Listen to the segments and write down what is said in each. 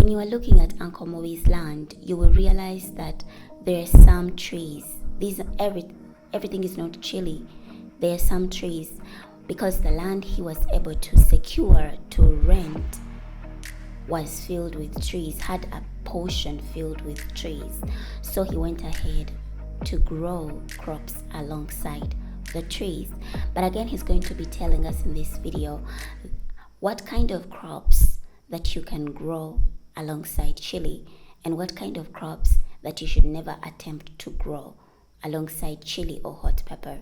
when you are looking at Uncle Moe's land, you will realize that there are some trees. Everything is not chili. There are some trees because the land he was able to secure to rent was filled with trees, had a portion filled with trees. So he went ahead to grow crops alongside the trees. But again, he's going to be telling us in this video what kind of crops that you can grow alongside chili and what kind of crops that you should never attempt to grow alongside chili or hot pepper.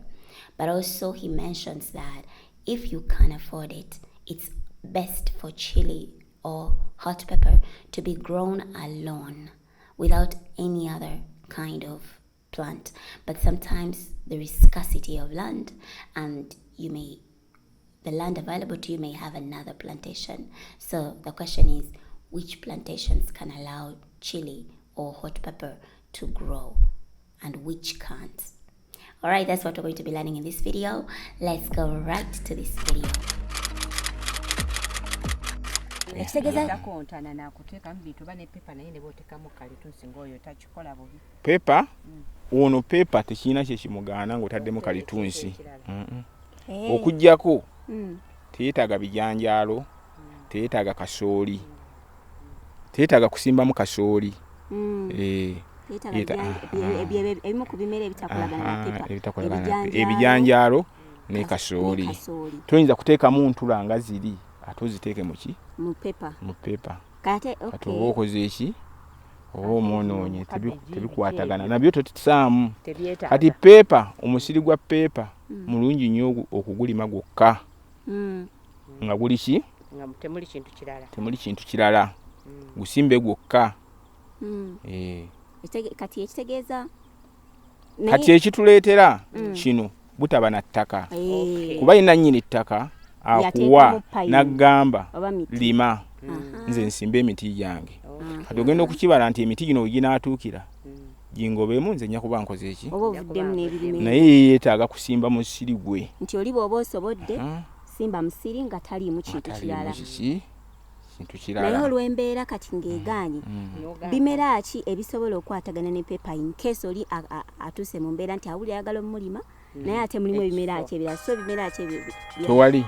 But also he mentions that if you can afford it, it's best for chili or hot pepper to be grown alone without any other kind of plant. But sometimes there is scarcity of land and the land available to you may have another plantation. So the question is, which plantations can allow chili or hot pepper to grow and which can't? Alright, that's what we're going to be learning in this video. Let's go right to this video. Pepper ono pepper tekina kye kimugana ng'otaddemu kalitunsi. Okujjako teetaaga bijanjaalo, teetaaga kasooli, teetaaga kusimbamu kasooli. Ebimu ku bimera ebitakolagana na pepper, ebijanjaalo ne kasooli. Toyinza kuteekamu ntula nga ziri ate oziteeke mu pepper. Kati oba okoze eki oba omwonoonye tebikwatagana nabyo totisaamu. Kati pepper, omusiri gwa pepper mulungi nnyo okugulima gwokka nga guli ki? Nga temuli kintu kirala. Gusimbe gwokka. Kati ekitegeeza kati ekituleetera kino butaba na ttaka. Kuba ina nnyini ttaka akuwa n'aggamba lima nze nsimba emiti gyange. Kati ogenda okukibala nti emiti gino weginaatuukira gingobemu nze nja kuba nkoze eki? Naye yeetaaga kusimba mu musiri gwe. Nti oli bw'oba osobodde simba musiri nga taliimu kintu kirala. Naye olw'embeera kati ng'egaanye, bimera ki ebisobola okwatagana ne pepper in case oli atuuse mu mbeera nti awulira ayagala omulima naye ate mulimu ebimera ki ebirala? So bimera ki tewali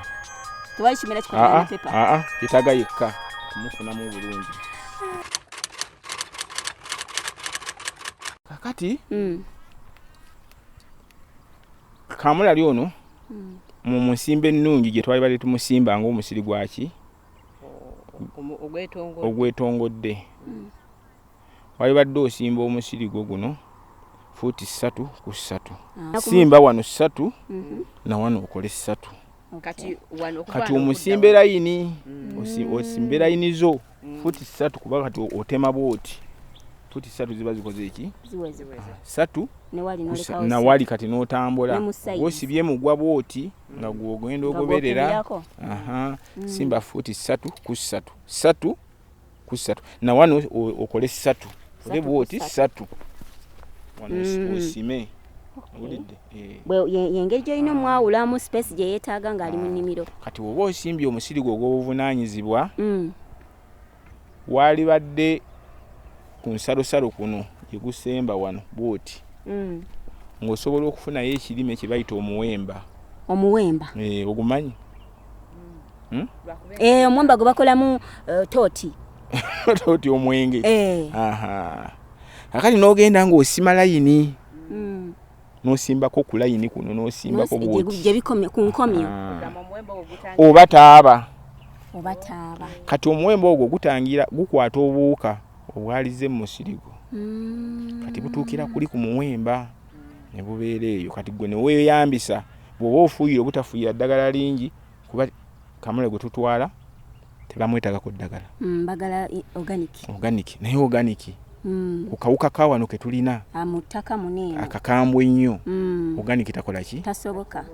kimera kikwatagana ne pepper? Kitaaga yekka kumufunamu bulungi. Kakati kamulali ono mu musimba ennungi gye twali bali tumusimba ng'omusiri gwaki ogwetongodde. Wali badde osimba omusiri gwo guno fuuti 3 ku 3. Simba wano 3 na wano okole 3. Kati omusimbe layini osimbe layini zo fuuti 3 kuba kati otema bwoti fuuti 3 ziba zikoze eki? 3 na wali kati n'otambula osibye mugwa bwoti nga gwogenda ogoberera. Simba fuuti 3 ku 3. 3 ku 3 na wano okole 3 ole bwoti 3 wano osime. Yengeri gy'olina omwawulamu space gye yeetaaga ng'ali mu nnimiro. Kati oba osimbye omusiri gwo ogw'obuvunaanyizibwa wali badde ku nsalosalo kuno gye gusemba wano bwoti ng'osobola okufunayo ekirime kye bayita omuwemba. Ogumanyi? Omuwemba gwe bakolamu tooti. Tooti omwenge. Kakati n'ogenda ng'osima layini n'osimbako ku layini kuno n'osimbako bwoti gye bikomye ku nkomyo oba taaba. Kati omuwemba ogwo gutangira gukwata obuwuka obwalize mu musiri gwo. Kati butuukira kuli ku muwemba ne bubeera eyo. Kati gwe ne weeyambisa bw'oba ofuuyira obutafuuyira ddagala lingi kuba kamule gwe tutwala tebamwetagako ddagala. Bagala organic naye organic ku kawuka ka wano ke tulina mu ttaka munene akakambwe ennyo organic takola ki? Tasoboka.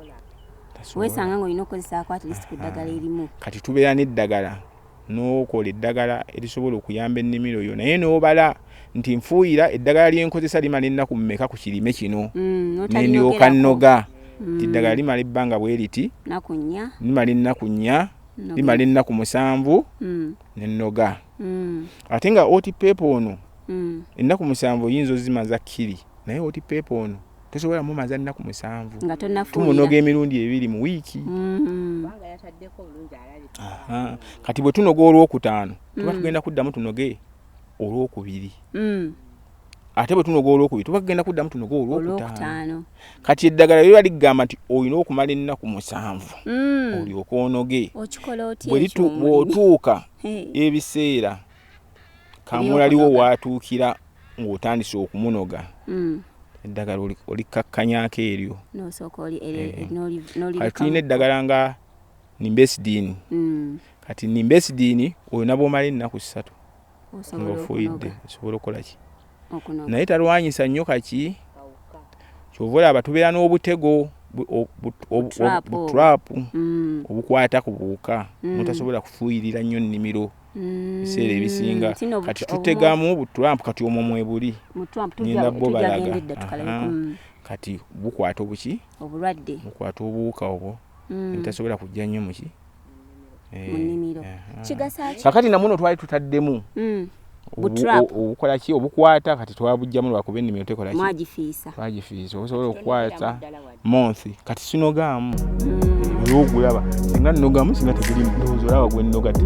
Weesanga ng'olina okukozesaako at least ku ddagala erimu. Kati tubeera n'eddagala n'okola eddagala erisobola okuyamba ennimiro yo naye n'obala nti nfuuyira eddagala lyenkozesa limala ennaku mmeka ku kirime kino n'endyoka nnoga. Eddagala limala ebbanga bwe liti limala ennaku 4 limala ennaku 7 nennoga. Ate nga oti pepa ono ennaku 7 oyinza ozimaza kkiri, naye oti pepa ono tosobola mumaza ennaku 7 tumunoga emirundi 2 mu wiiki. Kati bwe tunoga olwokutaano tuba tugenda kuddamu tunoge olwokubiri. Ate bwe tunoga olwokubiri tuba tugenda kuddamu tunoge olwokutaano. Kati eddagala liba ligamba nti olina okumala ennaku 7 olyoka onoge. Bw'otuuka ebiseera kamulaliwo waatuukira ng'otandise okumunoga, eddagala olikakkanyaako eryo. Kati tulina eddagala nga nimbesidini. Kati nimbesidini oyo nabwo omala ennaku 3 ng'ofuuyidde osobola okukola ki? Naye talwanyisa nnyo kaki kyova olaba tubeera n'obutego butraapu obukwata ku buwuka mutasobola kufuuyirira nnyo nnimiro biseera ebisinga. Kati tutegamu butraapu, kati omwo mwebuli ngenda bo balaga. Kati bukwata obuki? Obulwadde. Bukwata obuwuka obwo butasobola kujja nnyo muki? Mu nnimiro. Kakati namuno twali tutaddemu obukola ki? Obukwata kati twabujjamu lwakuba ennimiro tekola ki? Twagifiisa osobola okukwata monthi. Kati sinogaamu olw'ogulaba singa nnogamu singa teguli ndowooza olaba gwe nnogadde.